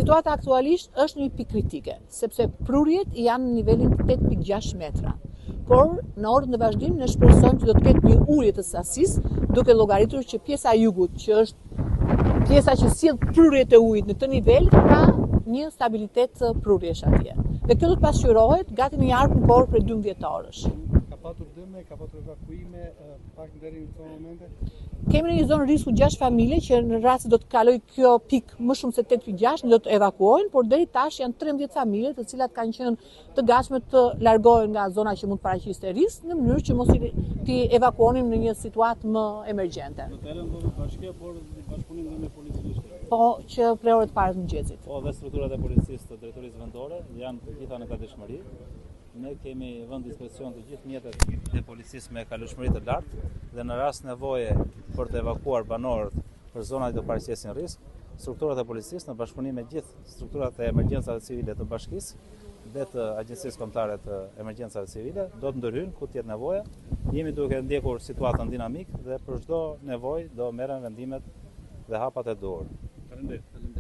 Situata aktualisht është një pikë kritike, sepse prurjet janë në nivelin 8.6 metra. Por në orën e vazhdim ne shpresojmë që do të ketë një ulje të sasisë, duke llogaritur që pjesa e jugut, që është pjesa që sjell prurjet e ujit në këtë nivel, ka një stabilitet prurjesh atje. Dhe kjo do të pasqyrohet gati në një kohë për 12 orësh. Ka patur dëme, ka patur evakuime, pak deri në këto momente? Kemi në një zonë risku 6 familje që në rast se do të kaloj kjo pikë më shumë se 8.6 do të evakuohen, por deri tash janë 13 familje të cilat kanë qenë të gatshme të largohen nga zona që mund të paraqiste risk në mënyrë që mos t'i evakuonim në një situatë më emergjente. Do të ndodhet bashkë, por bashkëpunim dhe me policisë. Po, që prej orëve të parë të mëngjesit. Po, dhe strukturat e policisë të drejtorisë vendore janë të gjitha në gatishmëri. Ne kemi vënë dispozion të gjithë mjetet e policisë me kalueshmëri të lartë dhe në rast nevoje për të evakuar banorët për zonat që do paraqesin risk, strukturat e policisë në bashkëpunim me gjithë strukturat e emergjencave civile të bashkisë dhe të Agjencisë Kombëtare të Emergjencave Civile do të ndërhyjnë ku tjetë nevoja. Jemi duke ndjekur situatën dinamik dhe për çdo nevojë do merren vendimet dhe hapat e duhur. Faleminderit.